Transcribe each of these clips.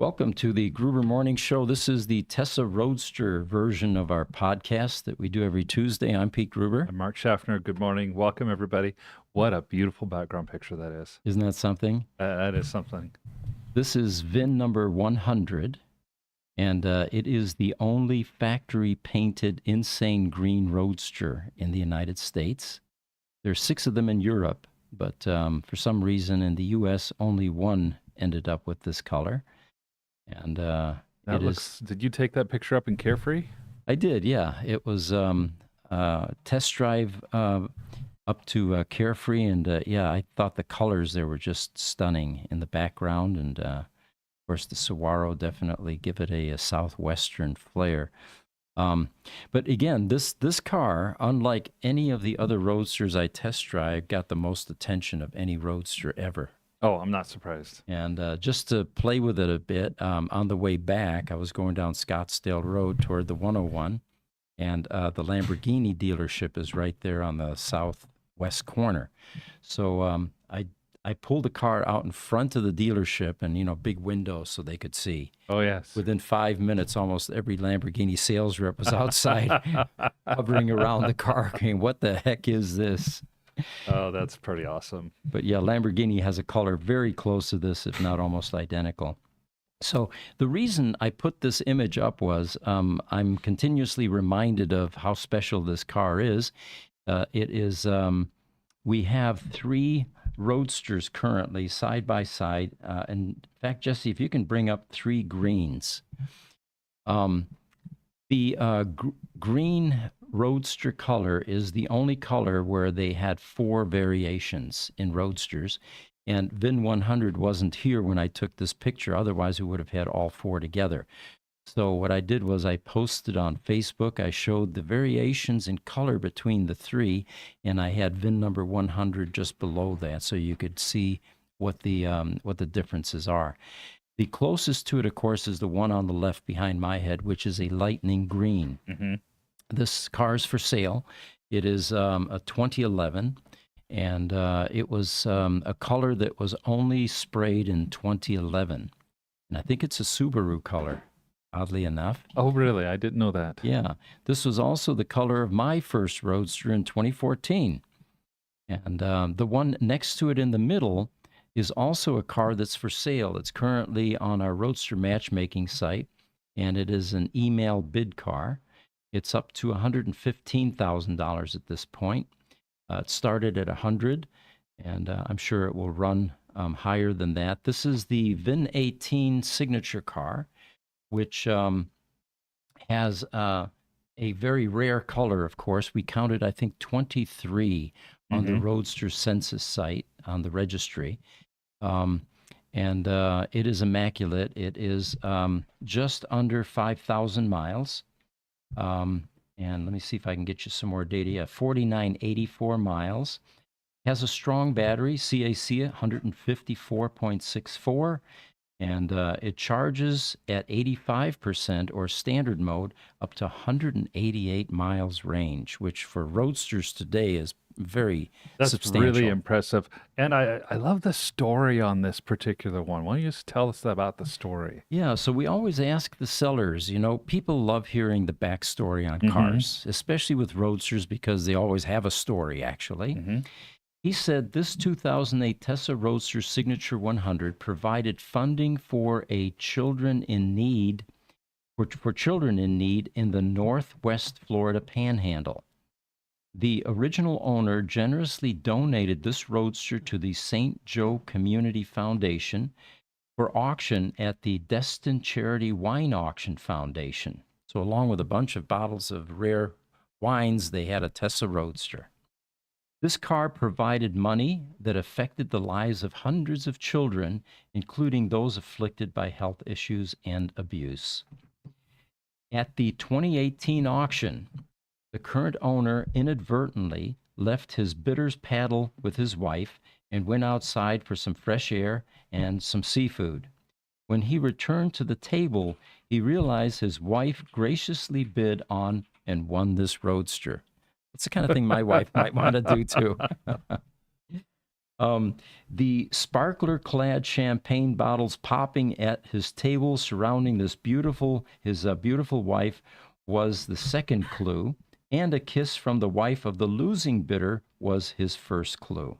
Welcome to the Gruber Morning Show. This is the Tesla Roadster version of our podcast that we do every Tuesday. I'm Pete Gruber. I'm Mark Schaffner. Good morning. Welcome, everybody. What a beautiful background picture that is. Isn't that something? That is something. This is VIN number 100, and it is the only factory-painted insane green Roadster in the United States. There's 6 of them in Europe, but for some reason in the U.S., only one ended up with this color. And Did you take that picture up in Carefree? I did, yeah. It was test drive up to Carefree, and yeah, I thought the colors there were just stunning in the background, and of course the Saguaro definitely give it a southwestern flair. But again, this car, unlike any of the other Roadsters I test drive, got the most attention of any Roadster ever. Oh, I'm not surprised. And just to play with it a bit, on the way back, I was going down Scottsdale Road toward the 101, and the Lamborghini dealership is right there on the southwest corner. So I pulled the car out in front of the dealership, and big windows so they could see. Oh, yes. Within 5 minutes, almost every Lamborghini sales rep was outside, hovering around the car, going, "What the heck is this?" Oh, that's pretty awesome. But yeah, Lamborghini has a color very close to this, if not almost identical. So the reason I put this image up was I'm continuously reminded of how special this car is. We have 3 Roadsters currently side by side. In fact, Jesse, if you can bring up 3 greens. The green Roadster color is the only color where they had 4 variations in Roadsters, and VIN 100 wasn't here when I took this picture. Otherwise, we would have had all 4 together. So what I did was I posted on Facebook. I showed the variations in color between the 3, and I had VIN number 100 just below that, so you could see what the differences are. The closest to it, of course, is the one on the left behind my head, which is a lightning green. Mm-hmm. This car is for sale. It is a 2011, and it was a color that was only sprayed in 2011. And I think it's a Subaru color, oddly enough. Oh, really? I didn't know that. Yeah. This was also the color of my first Roadster in 2014. And the one next to it in the middle is also a car that's for sale. It's currently on our Roadster matchmaking site, and it is an email bid car. It's up to $115,000 at this point. It started at $100,000, and I'm sure it will run higher than that. This is the VIN 18 signature car, which has a very rare color, of course. We counted, I think, 23 on the Roadster census site on the registry. And it is immaculate. It is just under 5,000 miles. And let me see if I can get you some more data. Yeah, 4,984 miles. Has a strong battery, CAC 154.64, and it charges at 85% or standard mode up to 188 miles range, which for Roadsters today is very substantial. That's really impressive. And I love the story on this particular one. Why don't you just tell us about the story? Yeah, so we always ask the sellers, people love hearing the backstory on cars, especially with Roadsters because they always have a story, actually. He said this 2008 Tesla Roadster Signature 100 provided funding for children in need in the Northwest Florida Panhandle. The original owner generously donated this Roadster to the St. Joe Community Foundation for auction at the Destin Charity Wine Auction Foundation. So along with a bunch of bottles of rare wines, they had a Tesla Roadster. This car provided money that affected the lives of hundreds of children, including those afflicted by health issues and abuse. At the 2018 auction, the current owner inadvertently left his bitters paddle with his wife and went outside for some fresh air and some seafood. When he returned to the table, he realized his wife graciously bid on and won this Roadster. It's the kind of thing my wife might want to do too. Um, the sparkler-clad champagne bottles popping at his table surrounding his beautiful wife was the second clue, and a kiss from the wife of the losing bidder was his first clue.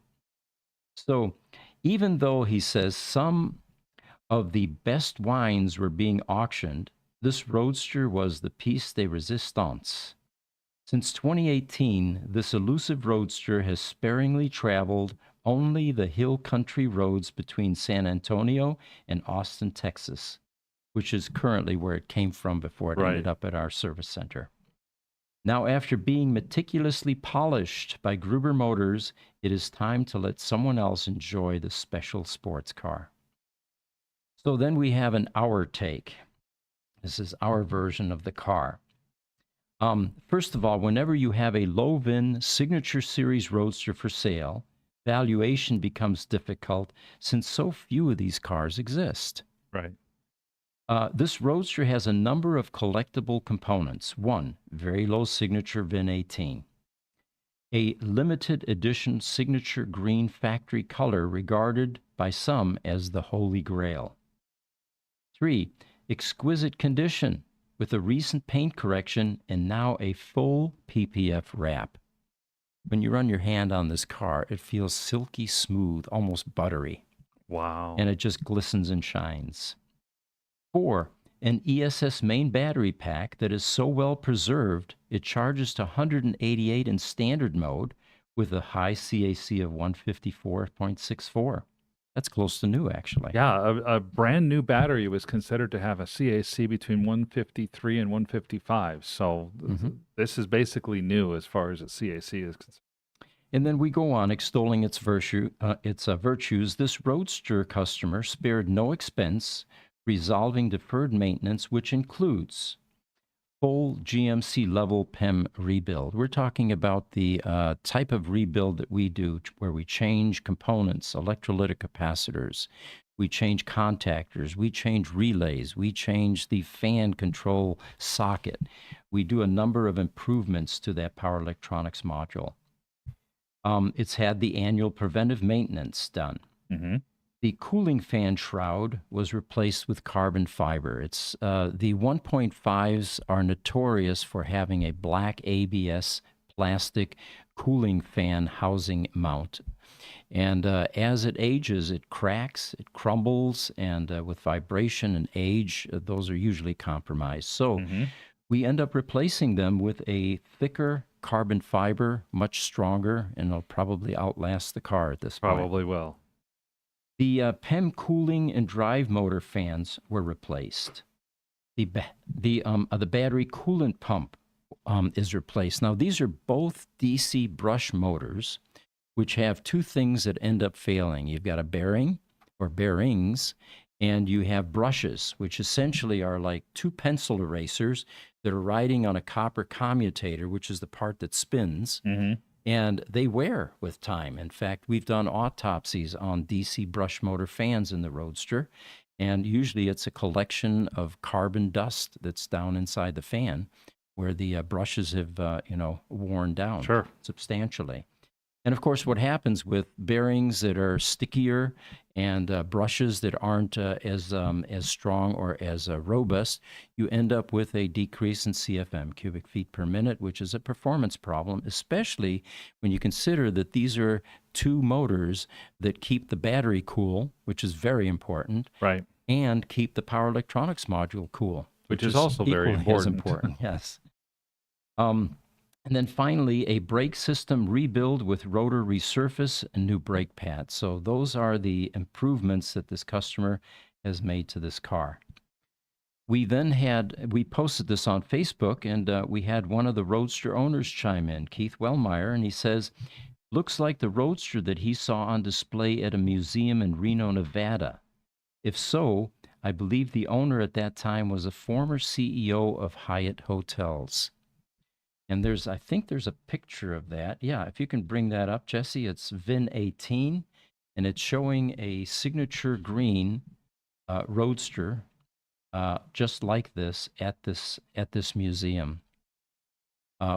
So, even though he says some of the best wines were being auctioned, this roadster was the piece de resistance. Since 2018, this elusive roadster has sparingly traveled only the hill country roads between San Antonio and Austin, Texas, which is currently where it came from before it ended Right. up at our service center. Now, after being meticulously polished by Gruber Motors, it is time to let someone else enjoy the special sports car. So then we have an hour take. This is our version of the car. First of all, whenever you have a low VIN signature series roadster for sale, valuation becomes difficult since so few of these cars exist. Right. This roadster has a number of collectible components. One, very low signature VIN 18. A limited edition signature green factory color regarded by some as the Holy Grail. 3. Exquisite condition with a recent paint correction and now a full PPF wrap. When you run your hand on this car, it feels silky smooth, almost buttery, Wow. and it just glistens and shines. 4. An ESS main battery pack that is so well preserved it charges to 188 in standard mode with a high CAC of 154.64. That's close to new, actually. Yeah, a brand new battery was considered to have a CAC between 153 and 155. So this is basically new as far as its CAC is concerned. And then we go on extolling its virtues. This Roadster customer spared no expense resolving deferred maintenance, which includes full GMC level PEM rebuild. We're talking about the type of rebuild that we do where we change components, electrolytic capacitors, we change contactors, we change relays, we change the fan control socket. We do a number of improvements to that power electronics module. It's had the annual preventive maintenance done. Mm-hmm. The cooling fan shroud was replaced with carbon fiber. It's the 1.5s are notorious for having a black ABS plastic cooling fan housing mount. And as it ages, it cracks, it crumbles, and with vibration and age, those are usually compromised. So Mm-hmm. we end up replacing them with a thicker carbon fiber, much stronger, and it'll probably outlast the car at this point. Probably will. The PEM cooling and drive motor fans were replaced. The battery coolant pump is replaced. Now these are both DC brush motors, which have two things that end up failing. You've got a bearing or bearings, and you have brushes, which essentially are like two pencil erasers that are riding on a copper commutator, which is the part that spins. Mm-hmm. And they wear with time. In fact, we've done autopsies on DC brush motor fans in the Roadster, and usually it's a collection of carbon dust that's down inside the fan where the brushes have, worn down Sure. substantially. And of course, what happens with bearings that are stickier and brushes that aren't as strong or as robust, you end up with a decrease in CFM, cubic feet per minute, which is a performance problem, especially when you consider that these are two motors that keep the battery cool, which is very important, Right. and keep the power electronics module cool, Which is also very equally as important. Yes. And then finally, a brake system rebuild with rotor resurface and new brake pads. So those are the improvements that this customer has made to this car. We posted this on Facebook, and we had one of the Roadster owners chime in, Keith Wellmeyer, and he says, looks like the Roadster that he saw on display at a museum in Reno, Nevada. If so, I believe the owner at that time was a former CEO of Hyatt Hotels. And I think there's a picture of that. Yeah, if you can bring that up, Jesse, it's VIN 18, and it's showing a signature green Roadster, just like this at this museum.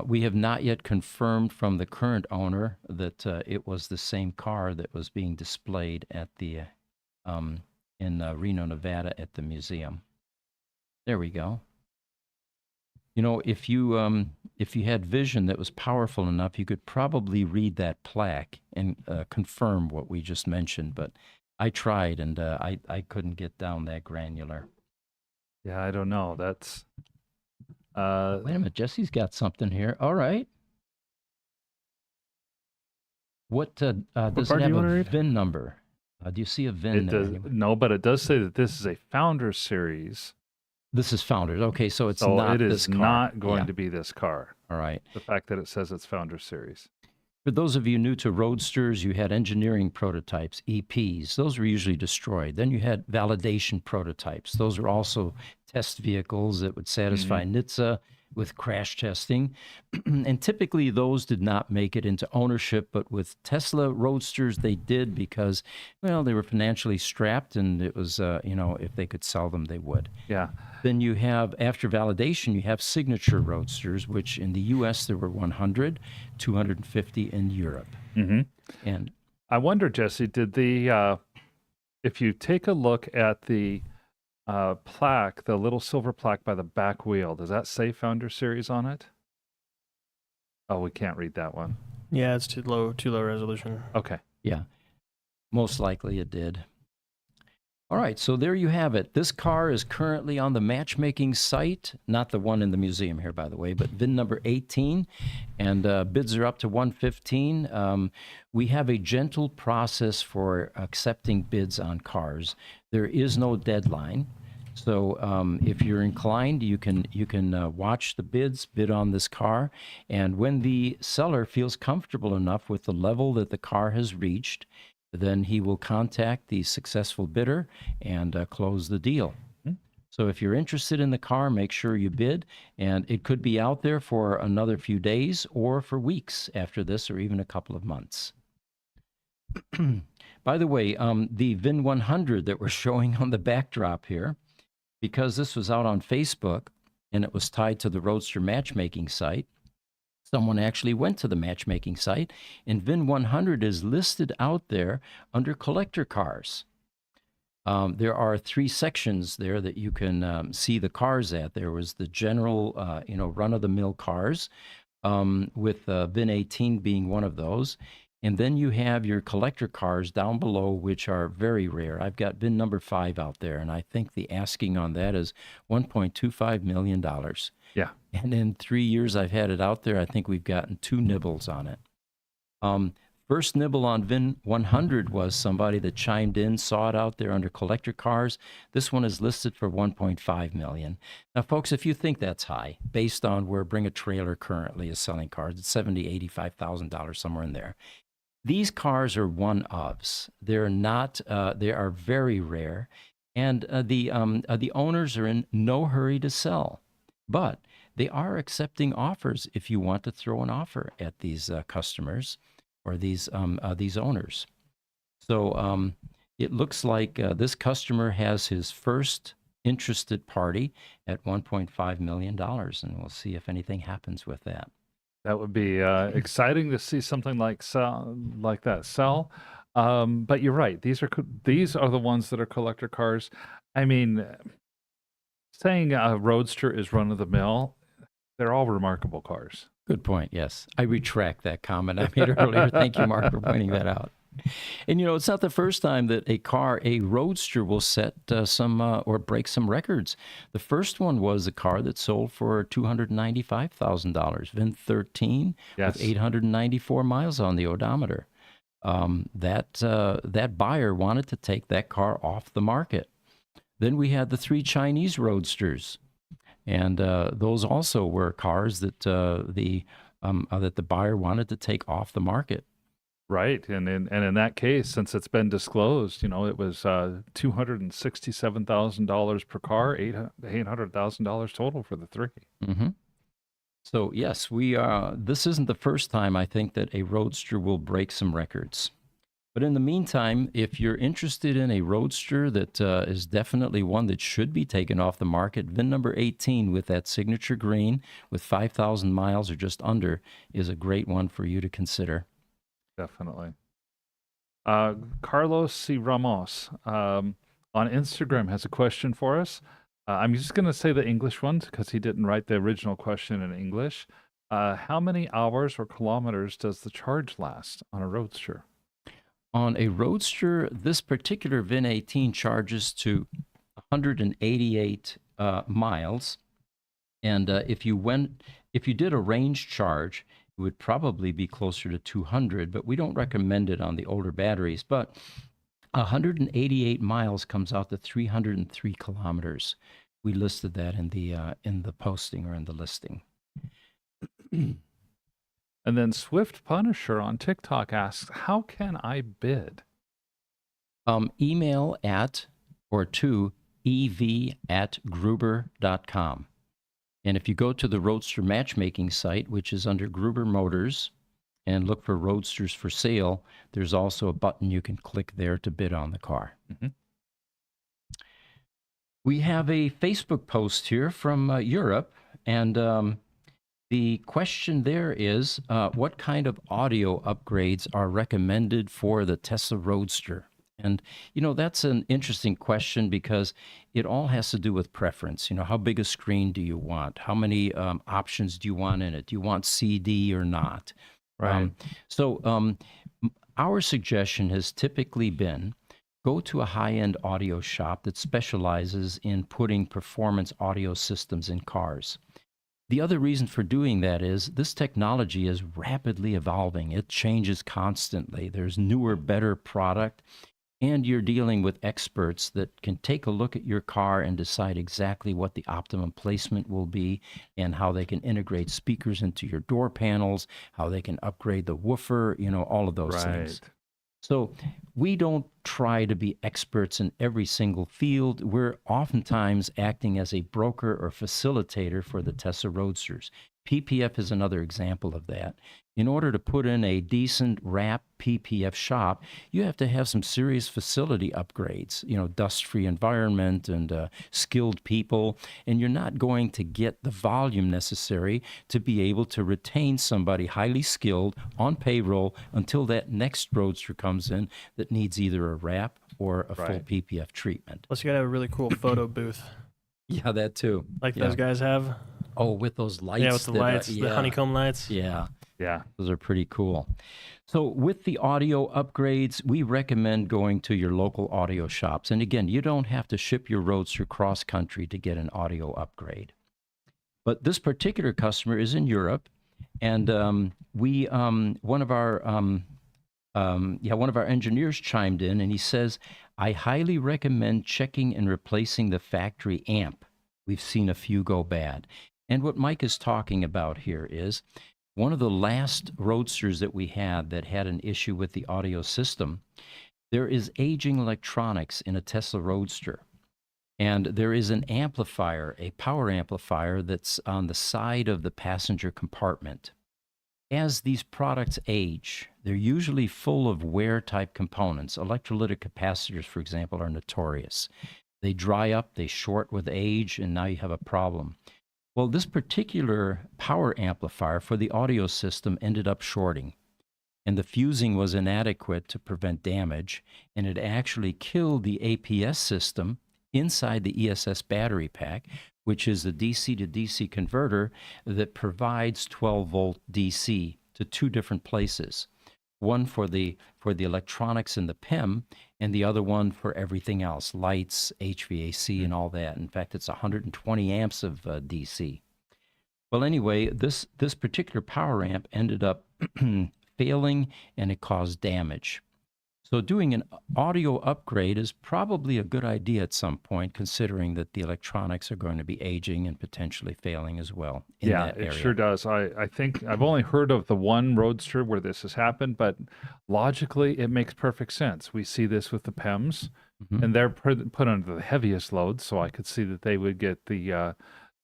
We have not yet confirmed from the current owner that it was the same car that was being displayed at the um, in Reno, Nevada, at the museum. There we go. You know, if you had vision that was powerful enough, you could probably read that plaque and confirm what we just mentioned. But I tried, and I couldn't get down that granular. Yeah, I don't know. That's Wait a minute, Jesse's got something here. All right. What does part it do have you a wanna read? VIN number? Do you see a VIN it there? does Anyway? no, but it does say that this is a founder series, This is Founders. Okay, so it's so not it this is car. not going Yeah. to be this car. All right. The fact that it says it's founder series. For those of you new to Roadsters, you had engineering prototypes, EPs. Those were usually destroyed. Then you had validation prototypes. Those are also test vehicles that would satisfy NHTSA with crash testing. And typically those did not make it into ownership, but with Tesla Roadsters, they did because, well, they were financially strapped and it was, if they could sell them, they would. Yeah. Then you have, after validation, you have signature Roadsters, which in the U.S. there were 100, 250 in Europe. Mm-hmm. And I wonder, Jesse, did if you take a look at the plaque, the little silver plaque by the back wheel, does that say founder series on it? Oh, we can't read that one. Yeah, it's too low resolution. Okay. yeah, most likely it did. All right, so there you have it. This car is currently on the matchmaking site, not the one in the museum here, by the way, but VIN number 18, and bids are up to 115. We have a gentle process for accepting bids on cars. There is no deadline. So if you're inclined, you can watch the bids, bid on this car, and when the seller feels comfortable enough with the level that the car has reached, then he will contact the successful bidder and close the deal. So if you're interested in the car, make sure you bid, and it could be out there for another few days or for weeks after this, or even a couple of months. By the way, the VIN 100 that we're showing on the backdrop here, because this was out on Facebook and it was tied to the Roadster matchmaking site, someone actually went to the matchmaking site, and VIN 100 is listed out there under collector cars. There are 3 sections there that you can see the cars at. There was the general, run-of-the-mill cars, with VIN 18 being one of those. And then you have your collector cars down below, which are very rare. I've got VIN number 5 out there, and I think the asking on that is $1.25 million. Yeah. And in 3 years I've had it out there, I think we've gotten 2 nibbles on it. First nibble on VIN 100 was somebody that chimed in, saw it out there under collector cars. This one is listed for $1.5 million. Now, folks, if you think that's high, based on where Bring a Trailer currently is selling cars, it's $70,000, $85,000, somewhere in there. These cars are one-ofs. They're not. They are very rare, and the owners are in no hurry to sell, but they are accepting offers if you want to throw an offer at these customers or these owners. So it looks like this customer has his first interested party at $1.5 million, and we'll see if anything happens with that. That would be exciting to see something like that sell. But you're right; these are the ones that are collector cars. I mean, saying a Roadster is run of the mill, they're all remarkable cars. Good point. Yes, I retract that comment I made earlier. Thank you, Mark, for pointing that out. And it's not the first time that a Roadster will set or break some records. The first one was a car that sold for $295,000, VIN 13, Yes. with 894 miles on the odometer. That buyer wanted to take that car off the market. Then we had the 3 Chinese Roadsters, and those also were cars that the buyer wanted to take off the market. Right, and in that case, since it's been disclosed, it was $267,000 per car, $800,000 total for the 3. Mm-hmm. So yes, this isn't the first time I think that a Roadster will break some records. But in the meantime, if you're interested in a Roadster that is definitely one that should be taken off the market, VIN number 18 with that signature green with 5,000 miles or just under is a great one for you to consider. Definitely. Carlos C. Ramos on Instagram has a question for us. I'm just going to say the English ones because he didn't write the original question in English. How many hours or kilometers does the charge last on a Roadster? On a Roadster, this particular VIN 18 charges to 188 miles. And if you did a range charge, it would probably be closer to 200, but we don't recommend it on the older batteries. But 188 miles comes out to 303 kilometers. We listed that in the posting or in the listing. And then Swift Punisher on TikTok asks, how can I bid? Email at or to ev@gruber.com. And if you go to the Roadster matchmaking site, which is under Gruber Motors, and look for Roadsters for sale, there's also a button you can click there to bid on the car. Mm-hmm. We have a Facebook post here from Europe, and the question there is, what kind of audio upgrades are recommended for the Tesla Roadster? And, that's an interesting question because it all has to do with preference. How big a screen do you want? How many options do you want in it? Do you want CD or not? Right. Our suggestion has typically been go to a high-end audio shop that specializes in putting performance audio systems in cars. The other reason for doing that is this technology is rapidly evolving. It changes constantly. There's newer, better product, and you're dealing with experts that can take a look at your car and decide exactly what the optimum placement will be and how they can integrate speakers into your door panels, how they can upgrade the woofer, all of those things. So we don't try to be experts in every single field. We're oftentimes acting as a broker or facilitator for the Tesla Roadsters. PPF is another example of that. In order to put in a decent wrap PPF shop, you have to have some serious facility upgrades, dust-free environment and skilled people, and you're not going to get the volume necessary to be able to retain somebody highly skilled on payroll until that next Roadster comes in that needs either a wrap or a full PPF treatment. Plus, you gotta have a really cool photo booth. Yeah, that too. Like those guys have. Oh, with those lights. Yeah, with the lights, the honeycomb lights. Yeah. Yeah. Those are pretty cool. So with the audio upgrades, we recommend going to your local audio shops. And again, you don't have to ship your Roadster cross country to get an audio upgrade. But this particular customer is in Europe, and one of our engineers chimed in, and he says, I highly recommend checking and replacing the factory amp. We've seen a few go bad. And what Mike is talking about here is one of the last Roadsters that we had that had an issue with the audio system. There is aging electronics in a Tesla Roadster. And there is an amplifier, a power amplifier that's on the side of the passenger compartment. As these products age, they're usually full of wear-type components. Electrolytic capacitors, for example, are notorious. They dry up, they short with age, and now you have a problem. Well, this particular power amplifier for the audio system ended up shorting, and the fusing was inadequate to prevent damage, and it actually killed the APS system inside the ESS battery pack, which is the DC to DC converter that provides 12-volt DC to two different places. One for the electronics and the PEM, and the other one for everything else, lights, HVAC, and all that. In fact, it's 120 amps of DC. Well, anyway, this particular power amp ended up failing, and it caused damage. So doing an audio upgrade is probably a good idea at some point, considering that the electronics are going to be aging and potentially failing as well in that area. It sure does. I think I've only heard of the one Roadster where this has happened, but logically it makes perfect sense. We see this with the PEMs, and they're put under the heaviest load, so I could see that they would get the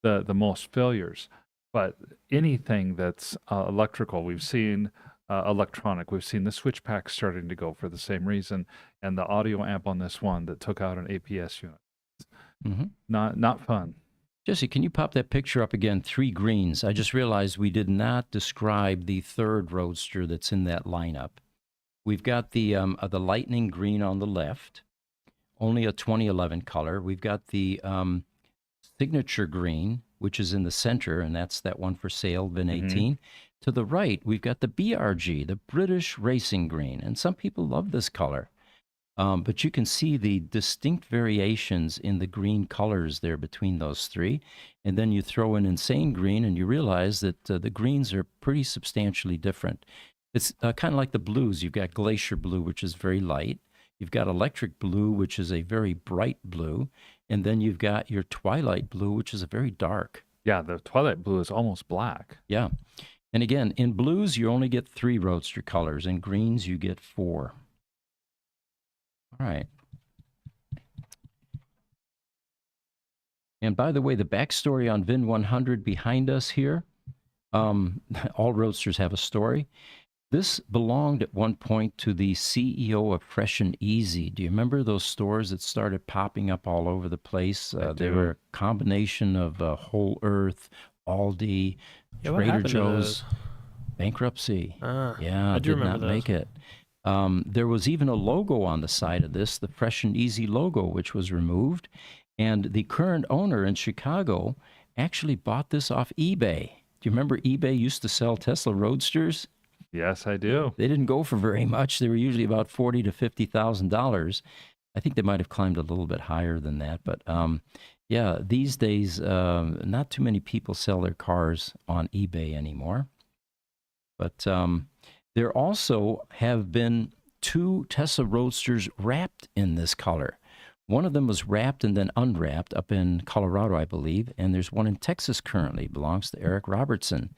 most failures. But anything that's electrical, we've seen electronic. We've seen the switch pack starting to go for the same reason, and the audio amp on this one that took out an APS unit. Mm-hmm. Not fun. Jesse, can you pop that picture up again? 3 greens. I just realized we did not describe the third Roadster that's in that lineup. We've got the lightning green on the left, only a 2011 color. We've got the signature green, which is in the center, and that's that one for sale, VIN 18. To the right, we've got the BRG, the British Racing Green, and some people love this color. But you can see the distinct variations in the green colors there between those 3. And then you throw in Insane Green, and you realize that the greens are pretty substantially different. It's kind of like the blues. You've got Glacier Blue, which is very light. You've got Electric Blue, which is a very bright blue. And then you've got your Twilight Blue, which is a very dark. Yeah, the Twilight Blue is almost black. Yeah. And again, in blues, you only get 3 Roadster colors. In greens, you get 4. All right. And by the way, the backstory on VIN 100 behind us here, all Roadsters have a story. This belonged at one point to the CEO of Fresh and Easy. Do you remember those stores that started popping up all over the place? They were a combination of Whole Earth, Aldi, Yeah, what Trader happened to Joe's. those? Bankruptcy. I do Did remember not those. make it. There was even a logo on the side of this, the Fresh and Easy logo, which was removed. And the current owner in Chicago actually bought this off eBay. Do you remember eBay used to sell Tesla Roadsters? Yes, I do. They didn't go for very much. They were usually about $40,000 to $50,000. I think they might have climbed a little bit higher than that. But yeah, these days, not too many people sell their cars on eBay anymore. But there also have been 2 Tesla Roadsters wrapped in this color. One of them was wrapped and then unwrapped up in Colorado, I believe. And there's one in Texas currently, belongs to Eric Robertson.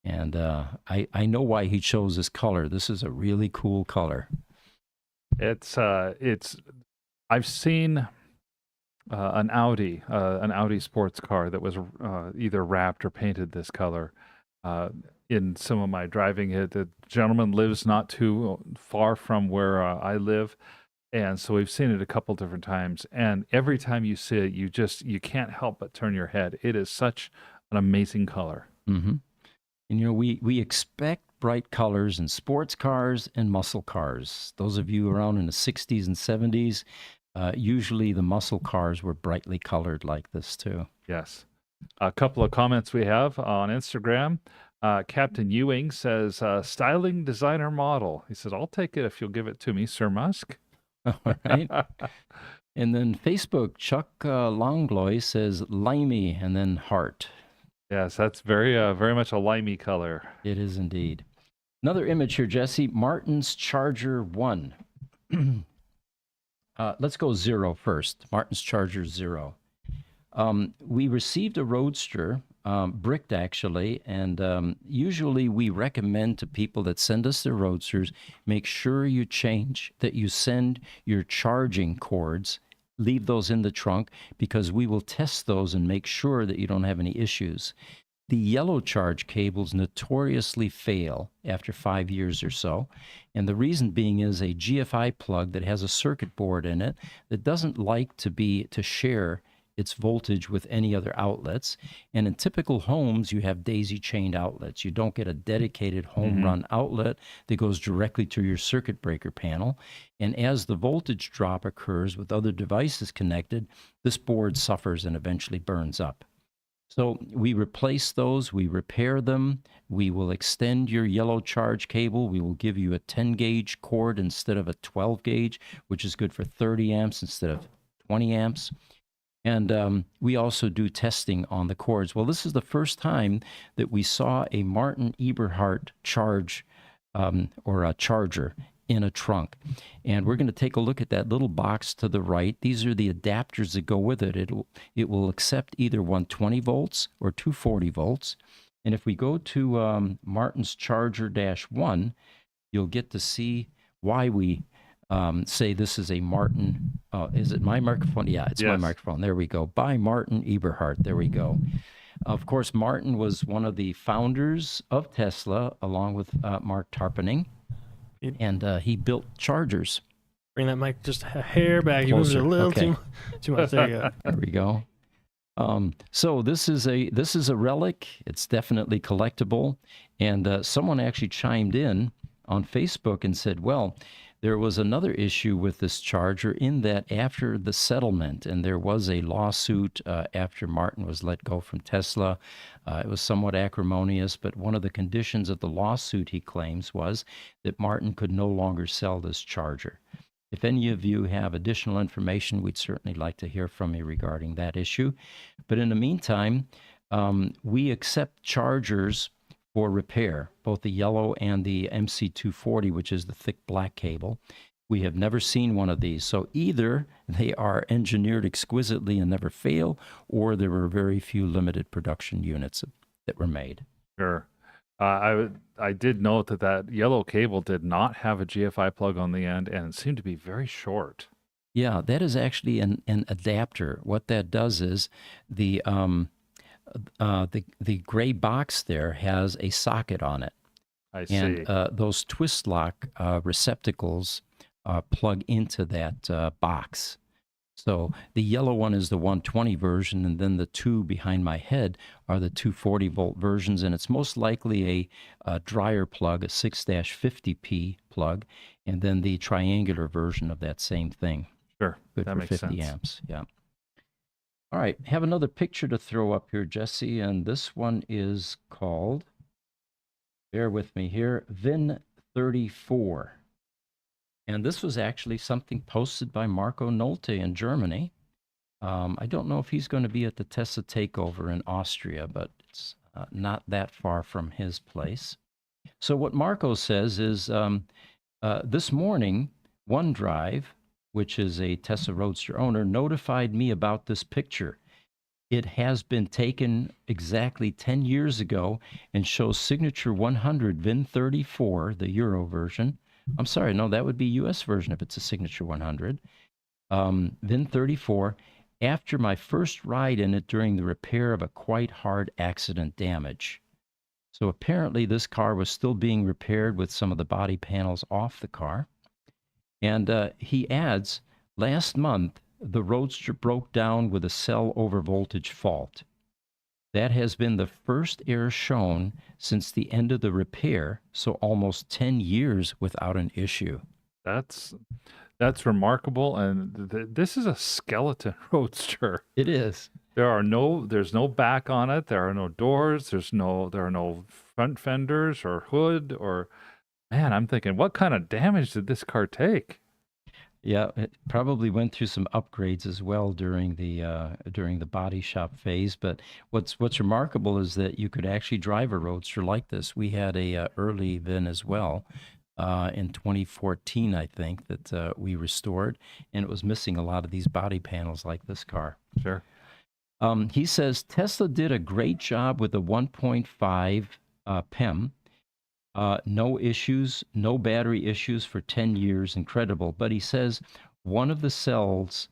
And I know why he chose this color. This is a really cool color. It's I've seen an Audi sports car that was either wrapped or painted this color in some of my driving. The gentleman lives not too far from where I live, and so we've seen it a couple different times. And every time you see it, you can't help but turn your head. It is such an amazing color. Mm-hmm. And, you know, we expect bright colors in sports cars and muscle cars. Those of you around in the 60s and 70s, usually the muscle cars were brightly colored like this too. Yes. A couple of comments we have on Instagram. Captain Ewing says, styling designer model. He says, I'll take it if you'll give it to me, Sir Musk. All right. And then Facebook, Chuck Longloy says limey and then heart. Yes, that's very much a limey color. It is indeed. Another image here, Jesse. Martin's Charger 1. Let's go 0 first. Martin's Charger 0. We received a Roadster, bricked actually, and usually we recommend to people that send us their Roadsters, make sure you send your charging cords, leave those in the trunk, because we will test those and make sure that you don't have any issues. The yellow charge cables notoriously fail after 5 years or so, and the reason being is a GFI plug that has a circuit board in it that doesn't like to share its voltage with any other outlets. And in typical homes, you have daisy-chained outlets. You don't get a dedicated home-run outlet that goes directly to your circuit breaker panel. And as the voltage drop occurs with other devices connected, this board suffers and eventually burns up. So we replace those, we repair them, we will extend your yellow charge cable, we will give you a 10-gauge cord instead of a 12-gauge, which is good for 30 amps instead of 20 amps. And we also do testing on the cords. Well, this is the first time that we saw a Martin Eberhard charge or a charger in a trunk. And we're going to take a look at that little box to the right. These are the adapters that go with it. It will accept either 120 volts or 240 volts. And if we go to Martin's Charger-1, you'll get to see why we say this is a Martin. Is it my microphone? Yeah, it's my microphone. There we go. By Martin Eberhard. There we go. Of course, Martin was one of the founders of Tesla, along with Mark Tarpenning, You- and he built chargers. Bring that mic just a hair back. You moved it Closer. a little Okay. too much. There you go. There we go. So this is a relic. It's definitely collectible, and someone actually chimed in on Facebook and said, "Well, there was another issue with this charger in that after the settlement, and there was a lawsuit after Martin was let go from Tesla. It was somewhat acrimonious, but one of the conditions of the lawsuit, he claims, was that Martin could no longer sell this charger." If any of you have additional information, we'd certainly like to hear from you regarding that issue. But in the meantime, we accept chargers for repair, both the yellow and the MC240, which is the thick black cable. We have never seen one of these. So either they are engineered exquisitely and never fail, or there were very few limited production units that were made. Sure. I did note that yellow cable did not have a GFI plug on the end, and it seemed to be very short. Yeah, that is actually an adapter. What that does is the gray box there has a socket on it, I see. and those twist lock receptacles plug into that box. So the yellow one is the 120 version, and then the two behind my head are the 240 volt versions, and it's most likely a dryer plug, a 6-50P plug, and then the triangular version of that same thing. Sure, Good that for makes 50 sense. amps. Yeah. All right, have another picture to throw up here, Jesse, and this one is called, bear with me here, VIN 34. And this was actually something posted by Marco Nolte in Germany. I don't know if he's going to be at the Tesla takeover in Austria, but it's not that far from his place. So what Marco says is this morning, OneDrive, which is a Tesla Roadster owner, notified me about this picture. It has been taken exactly 10 years ago and shows signature 100 VIN 34, the Euro version. I'm sorry, no, that would be US version if it's a signature 100. VIN 34, after my first ride in it during the repair of a quite hard accident damage. So apparently this car was still being repaired with some of the body panels off the car. And he adds, last month, the Roadster broke down with a cell overvoltage fault. That has been the first error shown since the end of the repair, so almost 10 years without an issue. That's remarkable, and this is a skeleton Roadster. It is. There's no back on it. There are no doors. There are no front fenders or hood or. Man, I'm thinking, what kind of damage did this car take? Yeah, it probably went through some upgrades as well during the body shop phase. But what's remarkable is that you could actually drive a Roadster like this. We had a early VIN as well in 2014, I think, that we restored, and it was missing a lot of these body panels like this car. Sure. He says Tesla did a great job with the 1.5 PEM. No issues, no battery issues for 10 years. Incredible. But he says one of the cells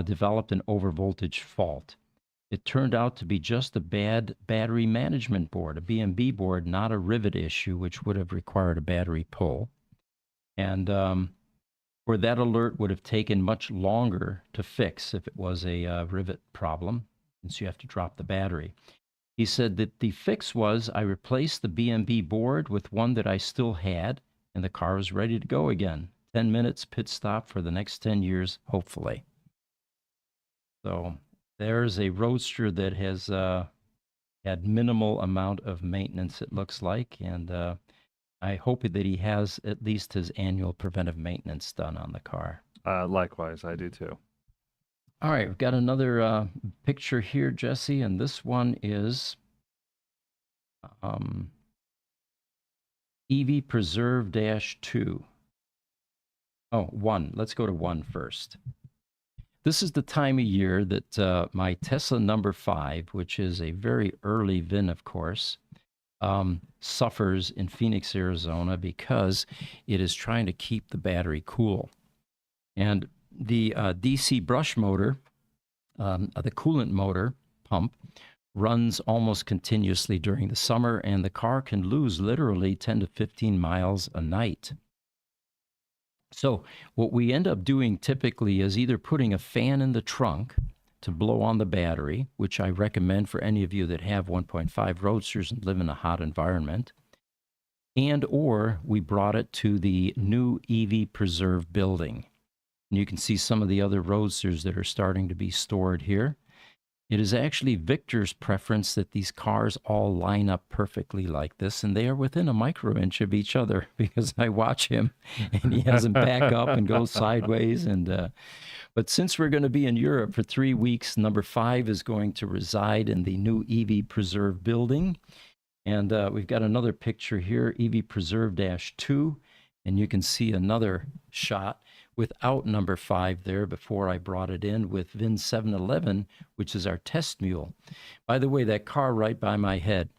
developed an overvoltage fault. It turned out to be just a bad battery management board, a BMB board, not a rivet issue, which would have required a battery pull. And where that alert would have taken much longer to fix if it was a rivet problem, since you have to drop the battery. He said that the fix was I replaced the BMB board with one that I still had, and the car was ready to go again. 10 minutes pit stop for the next 10 years, hopefully. So there's a Roadster that has had minimal amount of maintenance, it looks like, and I hope that he has at least his annual preventive maintenance done on the car. Likewise, I do too. All right, we've got another picture here, Jesse, and this one is EV Preserve -2. Oh, 1. Let's go to 1 first. This is the time of year that my Tesla number 5, which is a very early VIN, of course, suffers in Phoenix, Arizona, because it is trying to keep the battery cool. And the DC brush motor, the coolant motor pump, runs almost continuously during the summer, and the car can lose literally 10 to 15 miles a night. So, what we end up doing typically is either putting a fan in the trunk to blow on the battery, which I recommend for any of you that have 1.5 Roadsters and live in a hot environment, and or we brought it to the new EV Preserve building. And you can see some of the other Roadsters that are starting to be stored here. It is actually Victor's preference that these cars all line up perfectly like this, and they are within a micro inch of each other because I watch him and he has them back up and go sideways. But since we're going to be in Europe for 3 weeks, number 5 is going to reside in the new EV Preserve building. And we've got another picture here, EV Preserve -2, and you can see another shot without number 5 there before I brought it in with VIN 711, which is our test mule. By the way, that car right by my head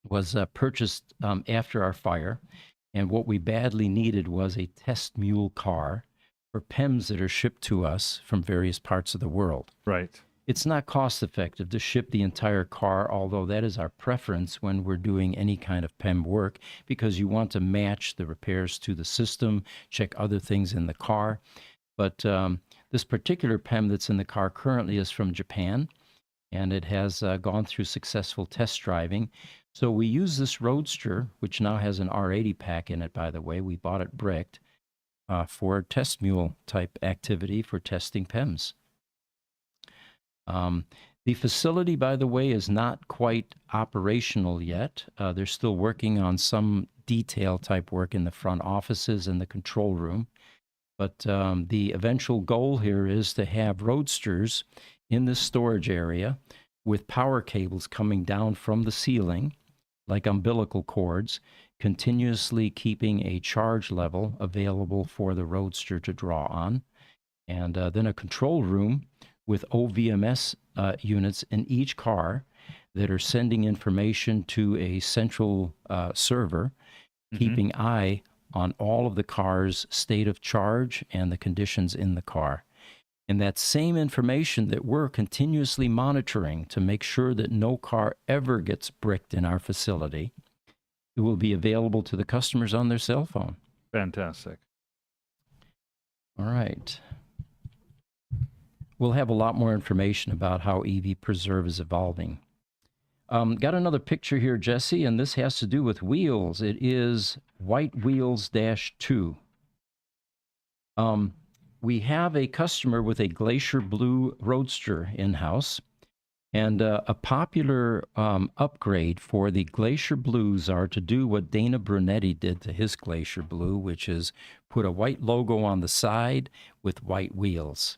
was purchased after our fire, and what we badly needed was a test mule car for PEMs that are shipped to us from various parts of the world. Right. It's not cost effective to ship the entire car, although that is our preference when we're doing any kind of PEM work, because you want to match the repairs to the system, check other things in the car. But this particular PEM that's in the car currently is from Japan, and it has gone through successful test driving. So we use this Roadster, which now has an R80 pack in it, by the way. We bought it bricked for test mule type activity for testing PEMs. The facility, by the way, is not quite operational yet. They're still working on some detail type work in the front offices and the control room. But the eventual goal here is to have Roadsters in this storage area with power cables coming down from the ceiling, like umbilical cords, continuously keeping a charge level available for the Roadster to draw on. And then a control room with OVMS units in each car that are sending information to a central server, keeping eye on all of the car's state of charge and the conditions in the car. And that same information that we're continuously monitoring to make sure that no car ever gets bricked in our facility, it will be available to the customers on their cell phone. Fantastic. All right. We'll have a lot more information about how EV Preserve is evolving. Got another picture here, Jesse, and this has to do with wheels. It is White Wheels -2. We have a customer with a Glacier Blue Roadster in-house, and a popular upgrade for the Glacier Blues are to do what Dana Brunetti did to his Glacier Blue, which is put a white logo on the side with white wheels.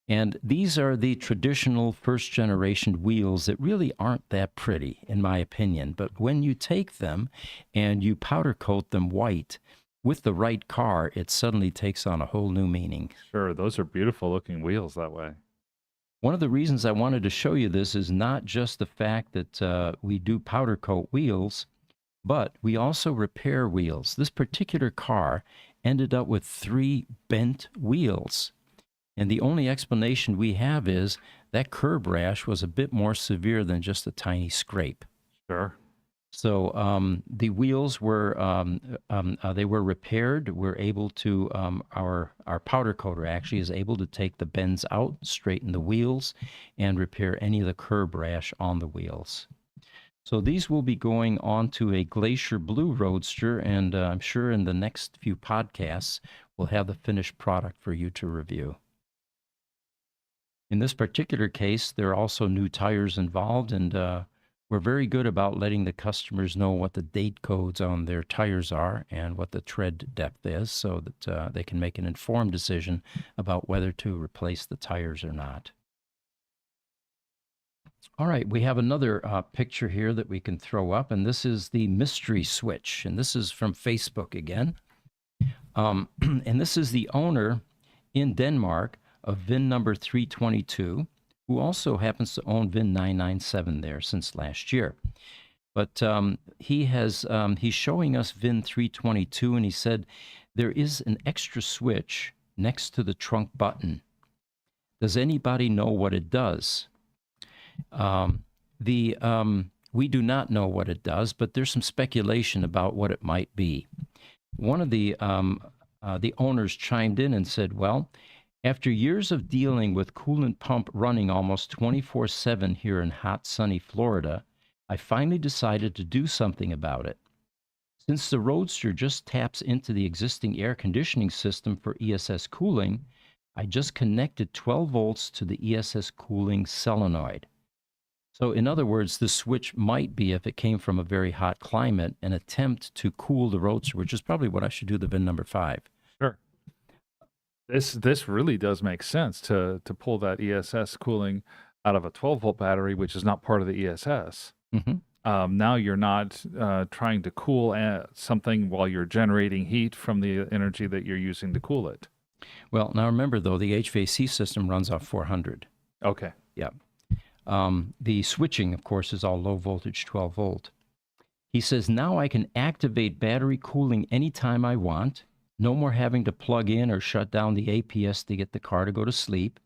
And these are the traditional first-generation wheels that really aren't that pretty, in my opinion. But when you take them and you powder coat them white with the right car, it suddenly takes on a whole new meaning. Sure, those are beautiful looking wheels that way. One of the reasons I wanted to show you this is not just the fact that we do powder coat wheels, but we also repair wheels. This particular car ended up with 3 bent wheels. And the only explanation we have is that curb rash was a bit more severe than just a tiny scrape. Sure. So the wheels were they were repaired. We're able to our powder coater actually is able to take the bends out, straighten the wheels, and repair any of the curb rash on the wheels. So these will be going on to a Glacier Blue Roadster, and I'm sure in the next few podcasts we'll have the finished product for you to review. In this particular case, there are also new tires involved, and we're very good about letting the customers know what the date codes on their tires are and what the tread depth is so that they can make an informed decision about whether to replace the tires or not. All right, we have another picture here that we can throw up, and this is the mystery switch, and this is from Facebook again. And this is the owner in Denmark of VIN number 322, who also happens to own VIN 997 there since last year. But he's showing us VIN 322, and he said there is an extra switch next to the trunk button. Does anybody know what it does? We do not know what it does, but there's some speculation about what it might be. One of the owners chimed in and said, "Well, after years of dealing with coolant pump running almost 24/7 here in hot, sunny Florida, I finally decided to do something about it. Since the Roadster just taps into the existing air conditioning system for ESS cooling, I just connected 12 volts to the ESS cooling solenoid. So, in other words, the switch might be, if it came from a very hot climate, an attempt to cool the Roadster, which is probably what I should do the VIN number 5. Sure. This really does make sense to pull that ESS cooling out of a 12-volt battery, which is not part of the ESS. Mm-hmm. Now you're not trying to cool something while you're generating heat from the energy that you're using to cool it. Well, now remember, though, the HVAC system runs off 400. Okay. Yeah. The switching, of course, is all low voltage 12 volt. He says, now I can activate battery cooling anytime I want. No more having to plug in or shut down the APS to get the car to go to sleep.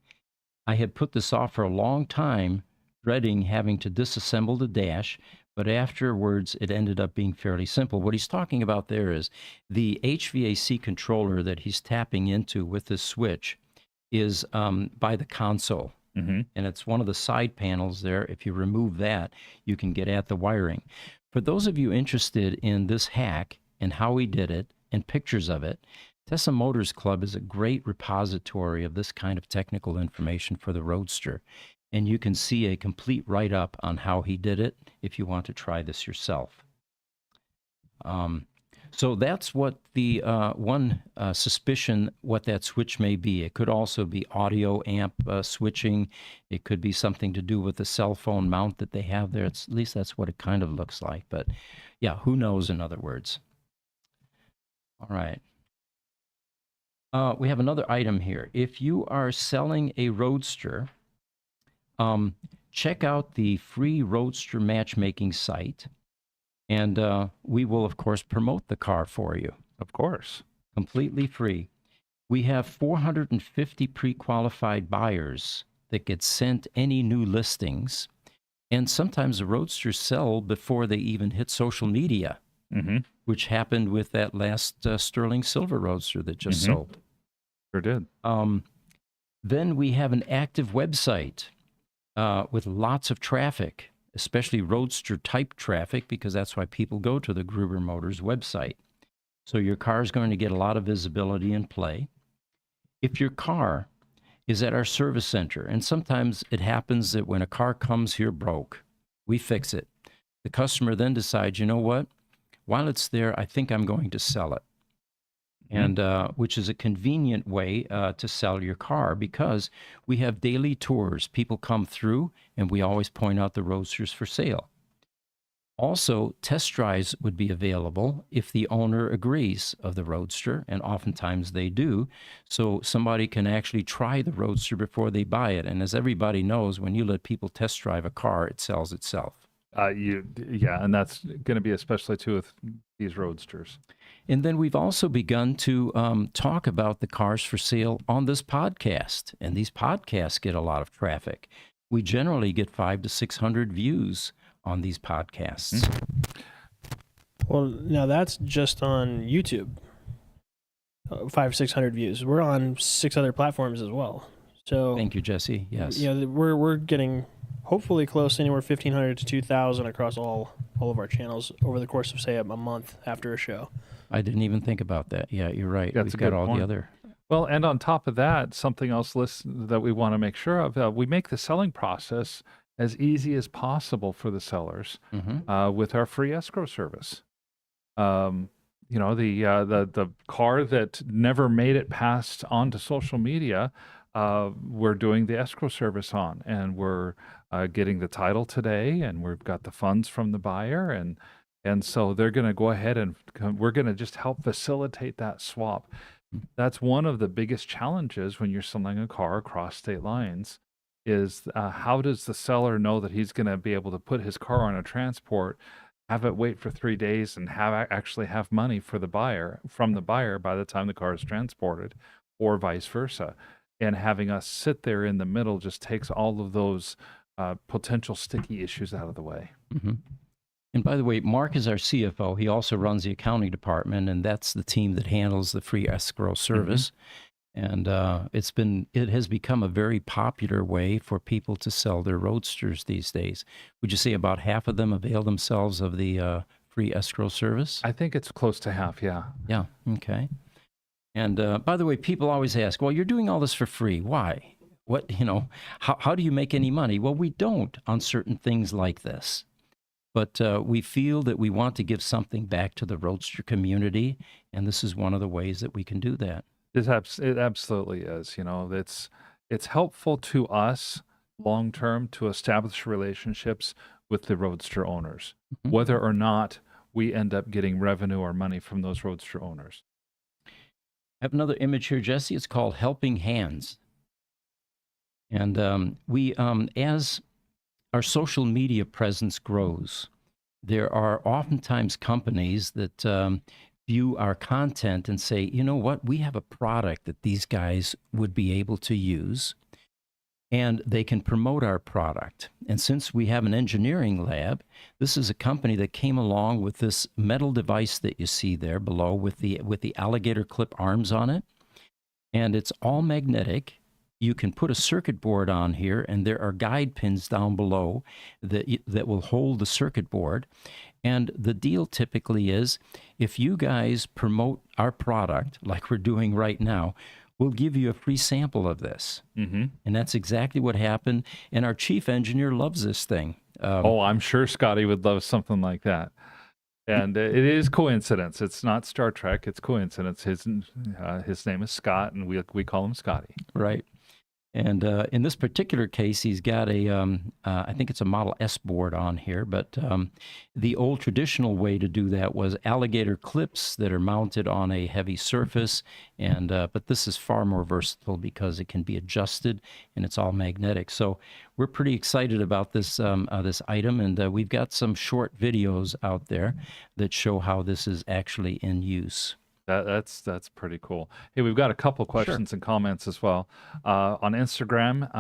I had put this off for a long time, dreading having to disassemble the dash, but afterwards it ended up being fairly simple. What he's talking about there is the HVAC controller that he's tapping into with this switch is by the console. Mm-hmm. And it's one of the side panels there. If you remove that, you can get at the wiring. For those of you interested in this hack and how he did it and pictures of it, Tessa Motors Club is a great repository of this kind of technical information for the Roadster. And you can see a complete write-up on how he did it if you want to try this yourself. So that's what the one suspicion what that switch may be. It could also be audio amp switching. It could be something to do with the cell phone mount that they have there. At least that's what it kind of looks like. But yeah, who knows, in other words. All right. We have another item here. If you are selling a Roadster, check out the free Roadster matchmaking site. And we will, of course, promote the car for you. Of course. Completely free. We have 450 pre-qualified buyers that get sent any new listings. And sometimes the Roadsters sell before they even hit social media, Mm-hmm. which happened with that last Sterling Silver Roadster that just Mhm. sold. Sure did. Then we have an active website with lots of traffic, especially Roadster type traffic, because that's why people go to the Gruber Motors website. So your car is going to get a lot of visibility and play. If your car is at our service center, and sometimes it happens that when a car comes here broke, we fix it. The customer then decides, you know what? While it's there, I think I'm going to sell it. And which is a convenient way to sell your car, because we have daily tours. People come through, and we always point out the Roadsters for sale. Also, test drives would be available if the owner agrees of the Roadster, and oftentimes they do. So somebody can actually try the Roadster before they buy it. And as everybody knows, when you let people test drive a car, it sells itself. And that's going to be especially too with these Roadsters. And then we've also begun to talk about the cars for sale on this podcast. And these podcasts get a lot of traffic. We generally get 500 to 600 views on these podcasts. Well, now that's just on YouTube. 500-600 views. We're on 6 other platforms as well. So Thank you, Jesse. Yes. you know, we're getting hopefully close to anywhere 1,500 to 2,000 across all of our channels over the course of, say, a month after a show. I didn't even think about that. Yeah, you're right. That's a We've got good all point. the other. Well, and on top of that, something else that we want to make sure of, we make the selling process as easy as possible for the sellers with our free escrow service. You know, the car that never made it past onto social media, we're doing the escrow service on, and we're getting the title today, and we've got the funds from the buyer, and so they're going to go ahead and we're going to just help facilitate that swap. That's one of the biggest challenges when you're selling a car across state lines is how does the seller know that he's going to be able to put his car on a transport, have it wait for 3 days, and actually have money for the buyer from the buyer by the time the car is transported, or vice versa. And having us sit there in the middle just takes all of those potential sticky issues out of the way. hmm And by the way, Mark is our CFO. He also runs the accounting department, and that's the team that handles the free escrow service. And it has become a very popular way for people to sell their roadsters these days. Would you say about half of them avail themselves of the free escrow service? I think it's close to half. Yeah. Yeah. Okay. And by the way, people always ask, well, you're doing all this for free. Why? How do you make any money? Well, we don't on certain things like this. But we feel that we want to give something back to the Roadster community, and this is one of the ways that we can do that. It absolutely is. It's helpful to us long term to establish relationships with the Roadster owners, Mhm. whether or not we end up getting revenue or money from those Roadster owners. I have another image here, Jesse. It's called Helping Hands. And as our social media presence grows, there are oftentimes companies that view our content and say, you know what, we have a product that these guys would be able to use, and they can promote our product. And since we have an engineering lab, this is a company that came along with this metal device that you see there below with the alligator clip arms on it, and it's all magnetic. You can put a circuit board on here, and there are guide pins down below that will hold the circuit board. And the deal typically is, if you guys promote our product like we're doing right now, we'll give you a free sample of this. Mm-hmm. And that's exactly what happened. And our chief engineer loves this thing. I'm sure Scotty would love something like that. And it is coincidence. It's not Star Trek. It's coincidence. His name is Scott, and we call him Scotty. Right. And in this particular case, he's got I think it's a Model S board on here, but the old traditional way to do that was alligator clips that are mounted on a heavy surface, and but this is far more versatile because it can be adjusted and it's all magnetic. So we're pretty excited about this item, and we've got some short videos out there that show how this is actually in use. That's pretty cool. Hey, we've got a couple questions and comments as well. On Instagram,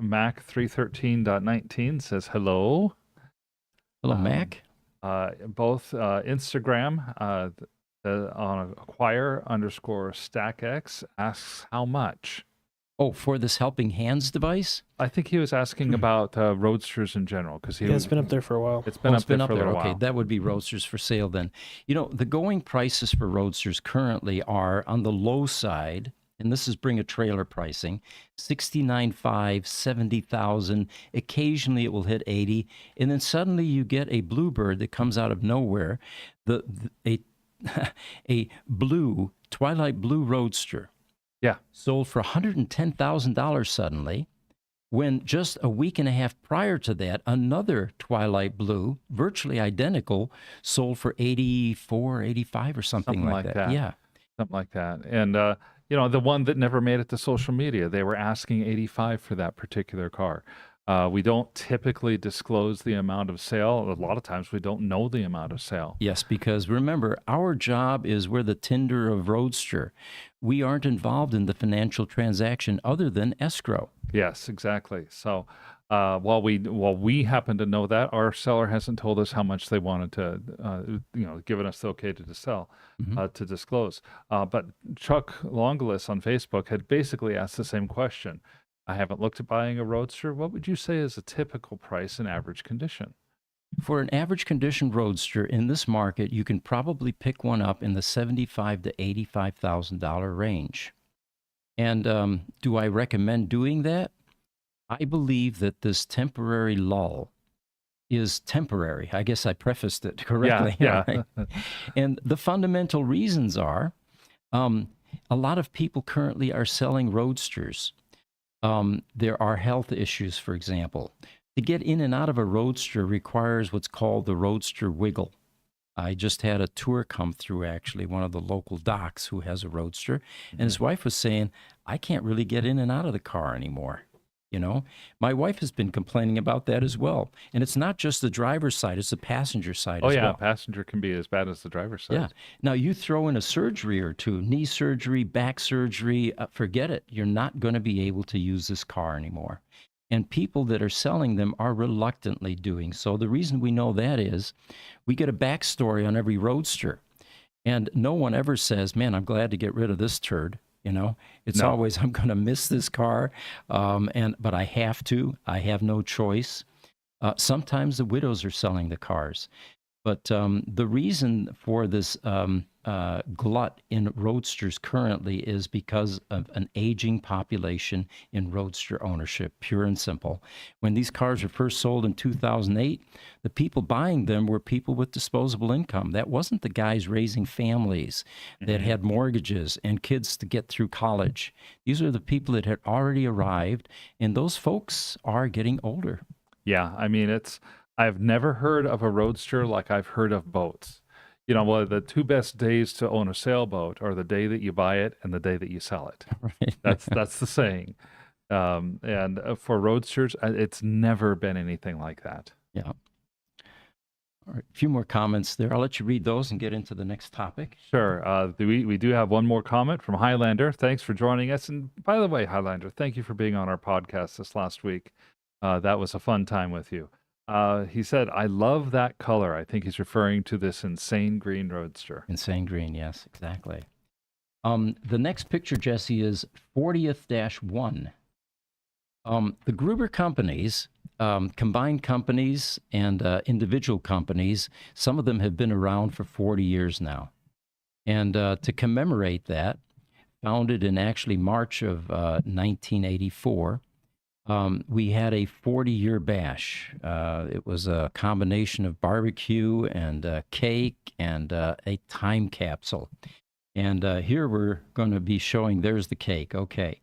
Mac313.19 says hello. Hello, Mac. Both Instagram on acquire_StackX asks how much. Oh, for this Helping Hands device? I think he was asking about Roadsters in general because It's been up there for a while. It's been up there for a there. little Okay, while. that would be Roadsters for sale then. The going prices for Roadsters currently are on the low side, and this is bring a trailer pricing, $69,500, $70,000. Occasionally it will hit $80,000, and then suddenly you get a Bluebird that comes out of nowhere, a Twilight Blue Roadster. Yeah. Sold for $110,000 suddenly, when just a week and a half prior to that, another Twilight Blue, virtually identical, sold for $84,000, $85,000 or something like that. Yeah. Something like that. And, the one that never made it to social media, they were asking $85,000 for that particular car. We don't typically disclose the amount of sale. A lot of times we don't know the amount of sale. Yes, because remember, our job is we're the Tinder of Roadster. We aren't involved in the financial transaction other than escrow. Yes, exactly. So while we happen to know that, our seller hasn't told us how much they wanted to, given us the okay to sell, to disclose. But Chuck Longelis on Facebook had basically asked the same question. I haven't looked at buying a Roadster. What would you say is a typical price in average condition? For an average condition Roadster in this market, you can probably pick one up in the $75,000 to $85,000 range. And do I recommend doing that? I believe that this temporary lull is temporary. I guess I prefaced it correctly. Yeah. Right? And the fundamental reasons are a lot of people currently are selling Roadsters. There are health issues, for example. To get in and out of a Roadster requires what's called the Roadster wiggle. I just had a tour come through, actually, one of the local docs who has a Roadster, and his wife was saying, I can't really get in and out of the car anymore. My wife has been complaining about that as well. And it's not just the driver's side, it's the passenger side as well. Passenger can be as bad as the driver's side. Yeah. Now, you throw in a surgery or two, knee surgery, back surgery, forget it. You're not going to be able to use this car anymore. And people that are selling them are reluctantly doing so. The reason we know that is we get a backstory on every Roadster. And no one ever says, man, I'm glad to get rid of this turd. You know, it's No. always, I'm going to miss this car. But I have to. I have no choice. Sometimes the widows are selling the cars. But the reason for this glut in Roadsters currently is because of an aging population in Roadster ownership, pure and simple. When these cars were first sold in 2008, the people buying them were people with disposable income. That wasn't the guys raising families that had mortgages and kids to get through college. These are the people that had already arrived, and those folks are getting older. Yeah, I mean, I've never heard of a Roadster like I've heard of boats. You know, well, the two best days to own a sailboat are the day that you buy it and the day that you sell it. Right. That's the saying. And for Roadsters, it's never been anything like that. Yeah. All right, a few more comments there. I'll let you read those and get into the next topic. Sure. We do have one more comment from Highlander. Thanks for joining us. And by the way, Highlander, thank you for being on our podcast this last week. That was a fun time with you. He said, I love that color. I think he's referring to this insane green Roadster. Insane green, yes, exactly. The next picture, Jesse, is 40th-1. The Gruber companies, combined companies and individual companies, some of them have been around for 40 years now. And to commemorate that, founded in actually March of 1984, we had a 40-year bash. It was a combination of barbecue and cake and a time capsule. And here we're going to be showing, there's the cake. Okay.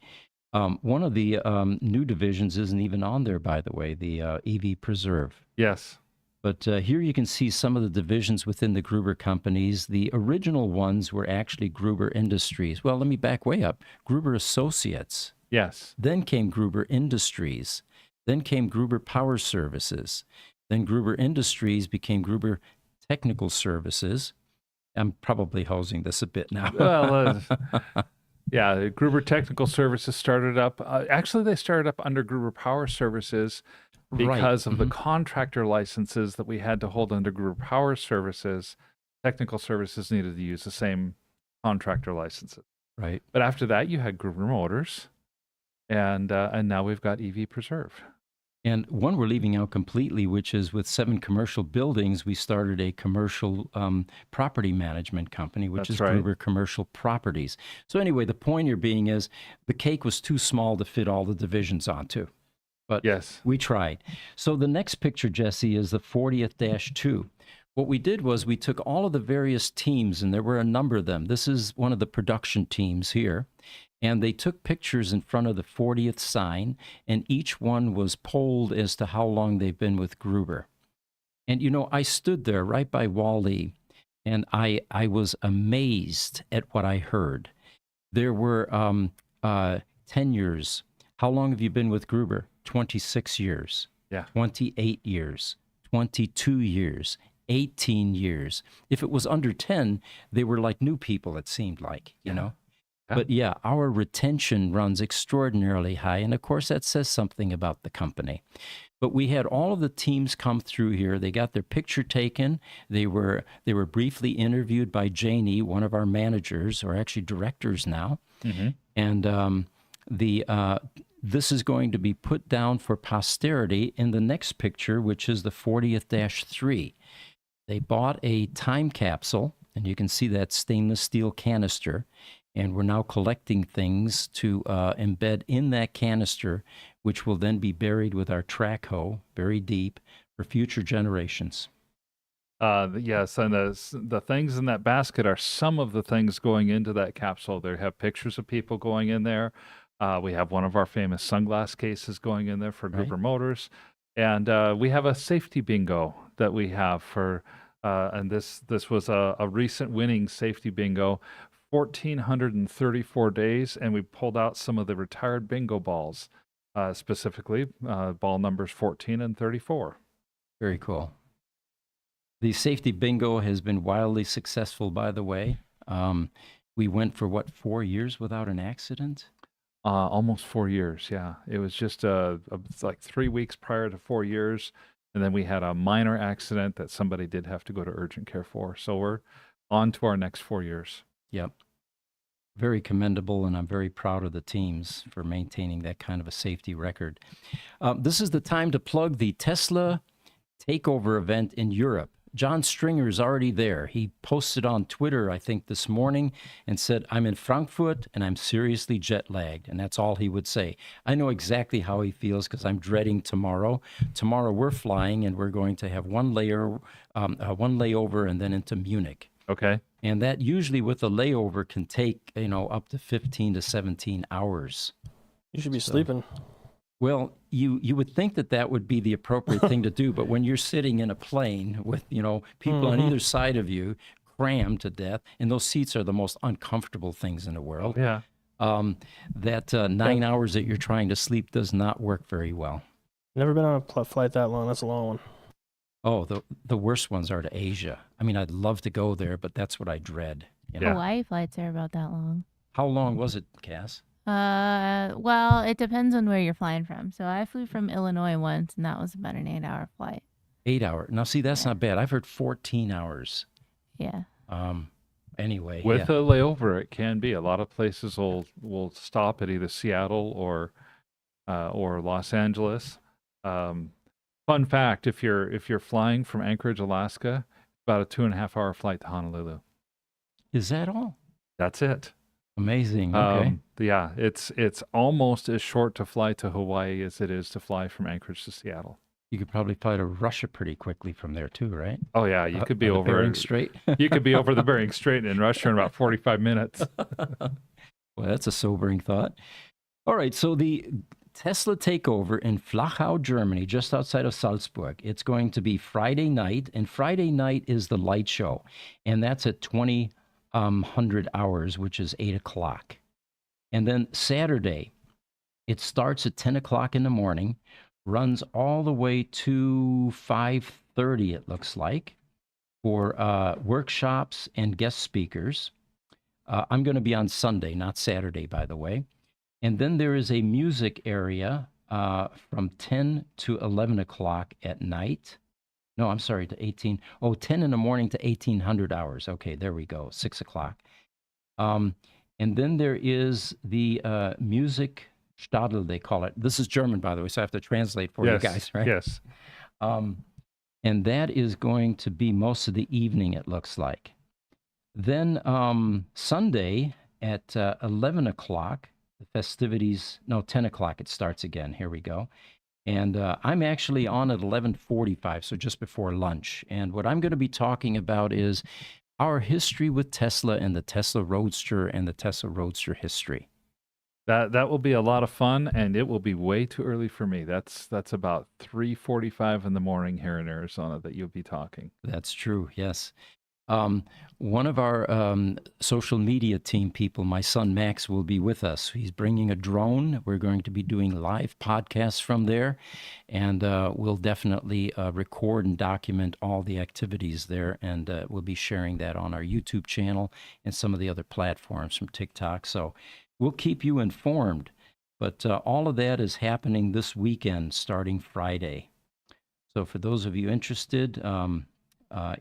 One of the new divisions isn't even on there, by the way, the EV Preserve. Yes. But here you can see some of the divisions within the Gruber companies. The original ones were actually Gruber Industries. Well, let me back way up. Gruber Associates. Yes. Then came Gruber Industries. Then came Gruber Power Services. Then Gruber Industries became Gruber Technical Services. I'm probably hosing this a bit now. Well, yeah, Gruber Technical Services started up. Actually, they started up under Gruber Power Services because of the contractor licenses that we had to hold under Gruber Power Services. Technical Services needed to use the same contractor licenses. Right. But after that, you had Gruber Motors. And now we've got EV Preserve. And one we're leaving out completely, which is with 7 commercial buildings, we started a commercial property management company, which is Gruber Commercial Properties. So anyway, the point here being is the cake was too small to fit all the divisions onto. But yes, we tried. So the next picture, Jesse, is the 40th-2. What we did was we took all of the various teams, and there were a number of them. This is one of the production teams here. And they took pictures in front of the 40th sign, and each one was polled as to how long they've been with Gruber. And, you know, I stood there right by Wally, and I was amazed at what I heard. There were 10 years. How long have you been with Gruber? 26 years. Yeah. 28 years. 22 years. 18 years. If it was under 10, they were like new people, it seemed like, you know? But yeah, our retention runs extraordinarily high. And of course, that says something about the company. But we had all of the teams come through here. They got their picture taken. They were briefly interviewed by Janie, one of our managers, or actually directors now. Mm-hmm. And this is going to be put down for posterity in the next picture, which is the 40th-3. They bought a time capsule, and you can see that stainless steel canister. And we're now collecting things to embed in that canister, which will then be buried with our track hoe, very deep, for future generations. Yes, and the things in that basket are some of the things going into that capsule. They have pictures of people going in there. We have one of our famous sunglass cases going in there for Gruber Motors. And we have a safety bingo that we have for, and this was a recent winning safety bingo. 1,434 days, and we pulled out some of the retired bingo balls, specifically ball numbers 14 and 34. Very cool. The safety bingo has been wildly successful, by the way. We went for, 4 years without an accident? Almost 4 years. Yeah, it was just it's like 3 weeks prior to 4 years, and then we had a minor accident that somebody did have to go to urgent care for. So we're on to our next 4 years. Yep. Very commendable, and I'm very proud of the teams for maintaining that kind of a safety record. This is the time to plug the Tesla takeover event in Europe. John Stringer is already there. He posted on Twitter, I think, this morning and said, I'm in Frankfurt and I'm seriously jet lagged. And that's all he would say. I know exactly how he feels because I'm dreading tomorrow. Tomorrow we're flying and we're going to have one layover and then into Munich. Okay. And that usually with a layover can take, up to 15 to 17 hours. You should be sleeping. Well, you would think that would be the appropriate thing to do, but when you're sitting in a plane with, people on either side of you crammed to death, and those seats are the most uncomfortable things in the world, Yeah. that 9 hours that you're trying to sleep does not work very well. Never been on a flight that long. That's a long one. Oh, the worst ones are to Asia. I mean, I'd love to go there, but that's what I dread. Yeah. Hawaii flights are about that long. How long was it, Cass? Well, it depends on where you're flying from. So I flew from Illinois once, and that was about an 8-hour flight. 8 hours. Now, see, that's not bad. I've heard 14 hours. Yeah. Anyway, With yeah. a layover, it can be. A lot of places will stop at either Seattle or Los Angeles. Fun fact: if you're flying from Anchorage, Alaska, about a 2.5-hour flight to Honolulu. Is that all? That's it. Amazing. Okay. Yeah, it's almost as short to fly to Hawaii as it is to fly from Anchorage to Seattle. You could probably fly to Russia pretty quickly from there too, right? Oh yeah, you could be the over Bering Strait. You could be over the Bering Strait in Russia in about 45 minutes. Well, that's a sobering thought. All right, so the Tesla takeover in Flachau, Germany, just outside of Salzburg. It's going to be Friday night, and Friday night is the light show, and that's at 2000 hours, which is 8 o'clock. And then Saturday, it starts at 10 o'clock in the morning, runs all the way to 5:30, it looks like, for workshops and guest speakers. I'm going to be on Sunday, not Saturday, by the way. And then there is a music area from 10 to 11 o'clock at night. No, I'm sorry, to 10 in the morning to 1800 hours. Okay, there we go, 6 o'clock. And then there is the music Stadel, they call it. This is German, by the way, so I have to translate for you guys, right? Yes. And that is going to be most of the evening, it looks like. Then Sunday at 11 o'clock, the festivities, no, 10 o'clock it starts again. Here we go. And I'm actually on at 11:45, so just before lunch. And what I'm going to be talking about is our history with Tesla and the Tesla Roadster and the Tesla Roadster history. That will be a lot of fun, and it will be way too early for me. That's about 3:45 in the morning here in Arizona that you'll be talking. That's true, yes. One of our social media team people, my son Max, will be with us. He's bringing a drone. We're going to be doing live podcasts from there, and we'll definitely record and document all the activities there, and we'll be sharing that on our YouTube channel and some of the other platforms from TikTok. So we'll keep you informed, but all of that is happening this weekend starting Friday. So for those of you interested,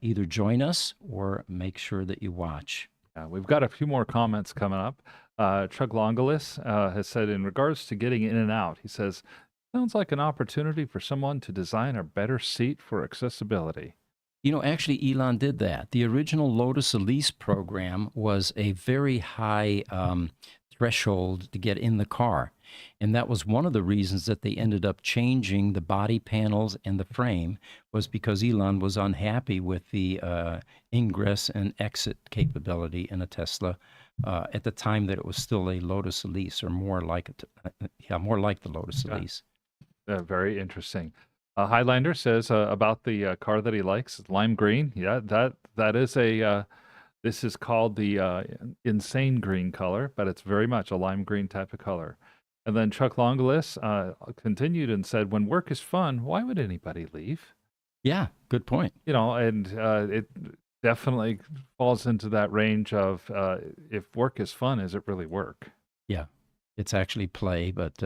either join us or make sure that you watch. We've got a few more comments coming up. Chug Longalis has said, in regards to getting in and out, he says, sounds like an opportunity for someone to design a better seat for accessibility. Actually, Elon did that. The original Lotus Elise program was a very high threshold to get in the car. And that was one of the reasons that they ended up changing the body panels and the frame, was because Elon was unhappy with the ingress and exit capability in a Tesla at the time that it was still a Lotus Elise, or more like the Lotus Elise. Very interesting. Highlander says about the car that he likes, lime green. Yeah, that is this is called the insane green color, but it's very much a lime green type of color. And then Chuck Longalis continued and said, when work is fun, why would anybody leave? Yeah, good point. And it definitely falls into that range of if work is fun, is it really work? Yeah. It's actually play, but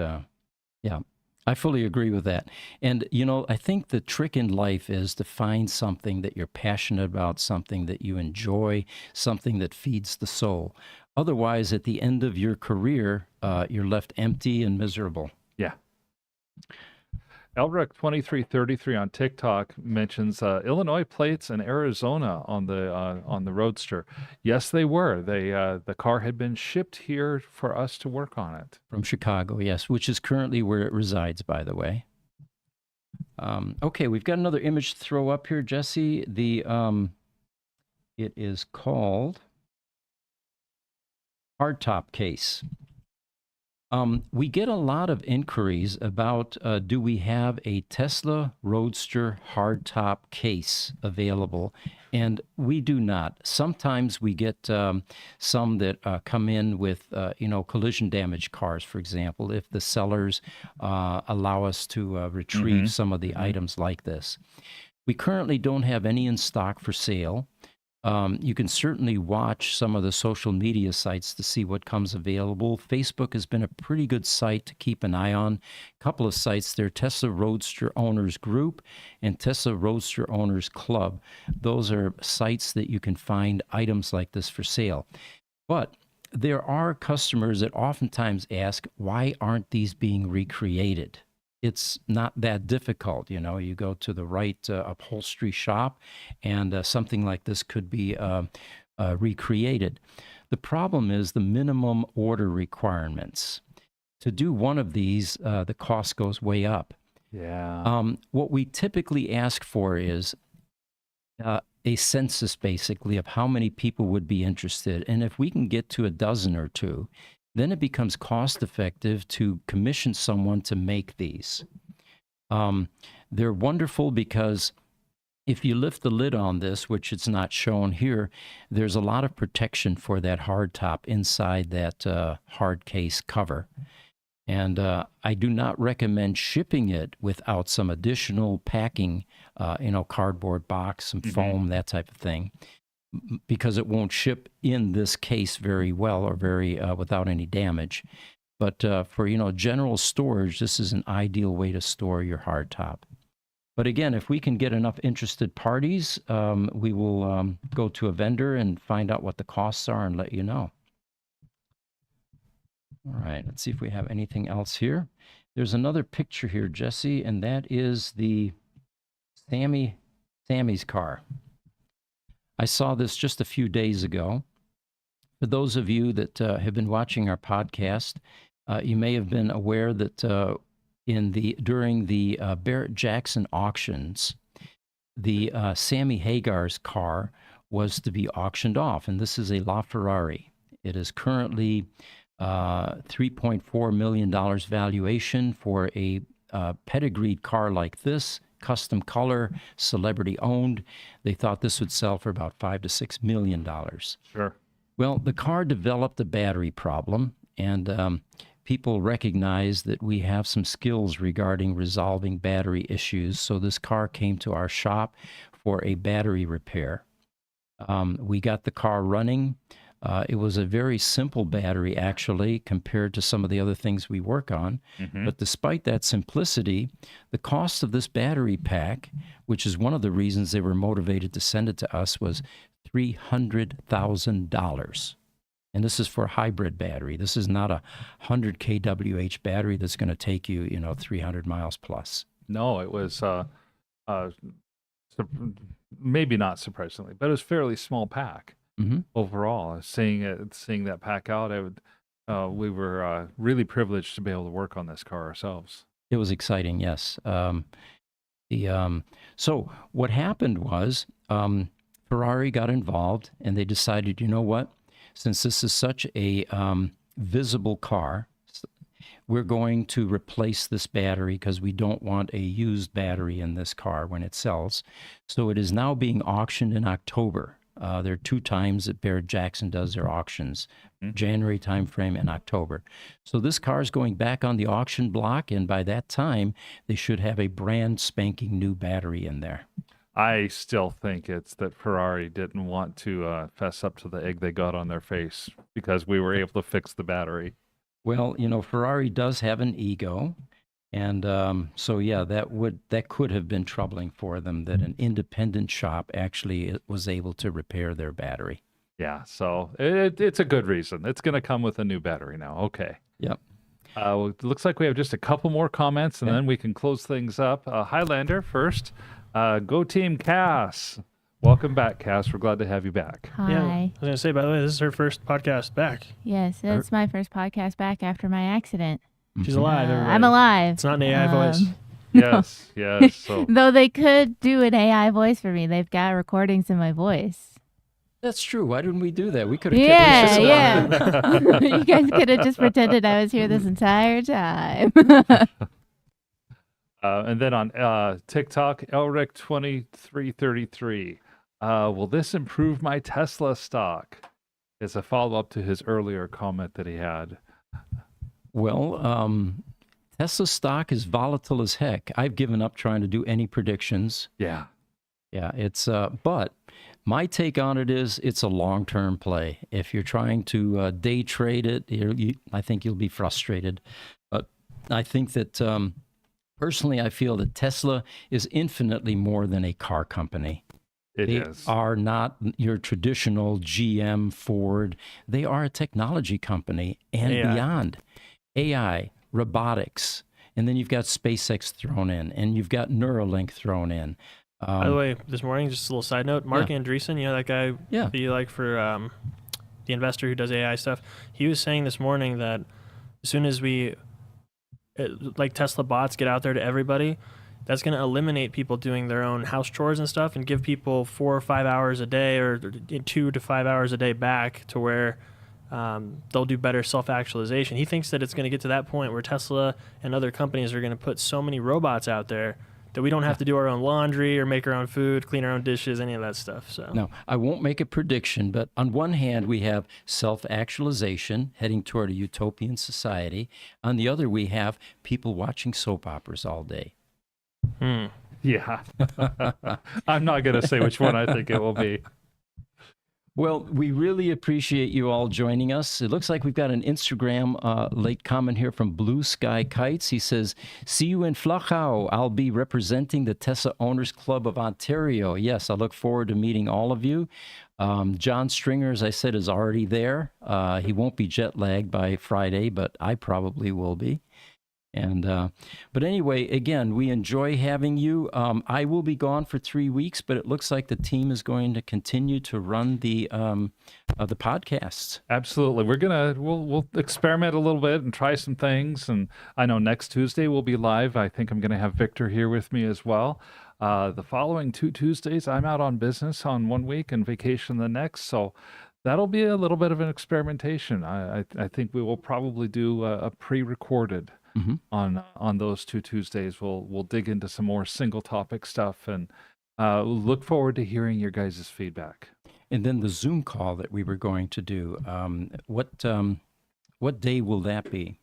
yeah, I fully agree with that. And, you know, I think the trick in life is to find something that you're passionate about, something that you enjoy, something that feeds the soul. Otherwise, at the end of your career, you're left empty and miserable. Yeah. Elric 2333 on TikTok mentions Illinois plates and Arizona on the Roadster. Yes, they were. The car had been shipped here for us to work on it. From Chicago, yes, which is currently where it resides, by the way. Okay, we've got another image to throw up here, Jesse. It is called Hardtop Case. We get a lot of inquiries about do we have a Tesla Roadster hardtop case available, and we do not. Sometimes we get some that come in with collision damage cars, for example, if the sellers allow us to retrieve some of the items like this. We currently don't have any in stock for sale. You can certainly watch some of the social media sites to see what comes available. Facebook has been a pretty good site to keep an eye on. A couple of sites there, Tesla Roadster Owners Group and Tesla Roadster Owners Club. Those are sites that you can find items like this for sale. But there are customers that oftentimes ask, why aren't these being recreated? It's not that difficult. You go to the right upholstery shop and something like this could be recreated. The problem is the minimum order requirements. To do one of these, the cost goes way up. Yeah. What we typically ask for is a census, basically, of how many people would be interested. And if we can get to a dozen or two, then it becomes cost effective to commission someone to make these. They're wonderful because if you lift the lid on this, which it's not shown here, there's a lot of protection for that hard top inside that hard case cover. And I do not recommend shipping it without some additional packing, cardboard box, some foam, that type of thing, because it won't ship in this case very well or very without any damage. But for general storage, this is an ideal way to store your hardtop. But again, if we can get enough interested parties, we will go to a vendor and find out what the costs are and let you know. All right, let's see if we have anything else here. There's another picture here, Jesse, and that is the Sammy's car. I saw this just a few days ago. For those of you that have been watching our podcast, you may have been aware that during the Barrett-Jackson auctions, the Sammy Hagar's car was to be auctioned off, and this is a LaFerrari. It is currently $3.4 million valuation for a pedigreed car like this. Custom color, celebrity owned. They thought this would sell for about $5 to $6 million. Sure. Well, the car developed a battery problem, and people recognize that we have some skills regarding resolving battery issues. So this car came to our shop for a battery repair. We got the car running. It was a very simple battery, actually, compared to some of the other things we work on. But despite that simplicity, the cost of this battery pack, which is one of the reasons they were motivated to send it to us, was $300,000. And this is for a hybrid battery. This is not a 100 kWh battery that's going to take you, 300 miles plus. No, it was maybe not surprisingly, but it was a fairly small pack. Overall, seeing that pack out, we were really privileged to be able to work on this car ourselves. It was exciting, yes. So what happened was Ferrari got involved, and they decided, you know what? Since this is such a visible car, we're going to replace this battery because we don't want a used battery in this car when it sells. So it is now being auctioned in October. There are 2 times that Barrett-Jackson does their auctions, January timeframe and October. So this car is going back on the auction block, and by that time, they should have a brand spanking new battery in there. I still think it's that Ferrari didn't want to fess up to the egg they got on their face because we were able to fix the battery. Well, Ferrari does have an ego. And so, yeah, that could have been troubling for them that an independent shop actually was able to repair their battery. Yeah, so it's a good reason. It's going to come with a new battery now. Okay. Yep. Well, it looks like we have just a couple more comments, and Yeah. then we can close things up. Highlander first. Go Team Cass. Welcome back, Cass. We're glad to have you back. Yeah, I Hi. was gonna say, by the way, this is her first podcast back. Yes, it's my first podcast back after my accident. She's Mhm. alive. Everybody. I'm alive. It's not an AI voice. Yes, yes. So Though they could do an AI voice for me. They've got recordings in my voice. That's true. Why didn't we do that? We could have Yeah, kept yeah. You guys could have just pretended I was here this entire time. and then on TikTok, Elric2333. Will this improve my Tesla stock? It's a follow-up to his earlier comment that he had. Well, Tesla stock is volatile as heck. I've given up trying to do any predictions. Yeah. Yeah, but my take on it is it's a long-term play. If you're trying to day trade it, I think you'll be frustrated. But I think that personally, I feel that Tesla is infinitely more than a car company. They They are not your traditional GM, Ford. They are a technology company and AI. beyond. AI, robotics, and then you've got SpaceX thrown in, and you've got Neuralink thrown in. By the way, this morning, just a little side note, Mark Andreessen, that guy Yeah. that you like for the investor who does AI stuff, he was saying this morning that as soon as like Tesla bots get out there to everybody, that's going to eliminate people doing their own house chores and stuff and give people 4 or 5 hours a day or 2 to 5 hours a day back to where they'll do better self-actualization. He thinks that it's going to get to that point where Tesla and other companies are going to put so many robots out there that we don't have to do our own laundry or make our own food, clean our own dishes, any of that stuff. So No, I won't make a prediction, but on one hand, we have self-actualization heading toward a utopian society. On the other, we have people watching soap operas all day. Yeah. I'm not going to say which one I think it will be. Well, we really appreciate you all joining us. It looks like we've got an Instagram late comment here from Blue Sky Kites. He says, see you in Flachau. I'll be representing the Tesla Owners Club of Ontario. Yes, I look forward to meeting all of you. John Stringer, as I said, is already there. He won't be jet lagged by Friday, but I probably will be. And but anyway, again, we enjoy having you. I will be gone for 3 weeks, but it looks like the team is going to continue to run the podcasts. Absolutely. We'll experiment a little bit and try some things. And I know next Tuesday we'll be live. I think I'm going to have Victor here with me as well. The following 2 Tuesdays, I'm out on business on 1 week and vacation the next. So that'll be a little bit of an experimentation. I think we will probably do a pre-recorded on those 2 Tuesdays. We'll dig into some more single topic stuff and look forward to hearing your guys' feedback. And then the Zoom call that we were going to do. What day will that be?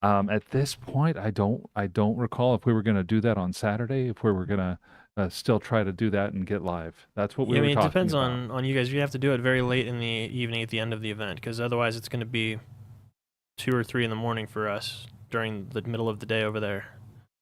At this point, I don't recall if we were going to do that on Saturday, if we were going to still try to do that and get live. That's what we were I mean, it talking depends about. on you guys. You have to do it very late in the evening at the end of the event because otherwise it's going to be 2 or 3 in the morning for us during the middle of the day over there.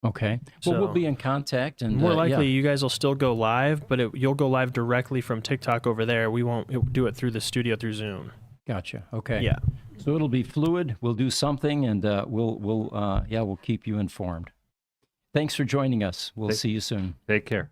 Okay. Well, we'll So- be in contact. And More yeah. likely, you guys will still go live, but you'll go live directly from TikTok over there. We won't do it through the studio through Zoom. Gotcha. Okay. Yeah. So it'll be fluid. We'll do something, and we'll keep you informed. Thanks for joining us. We'll see you soon. Take care.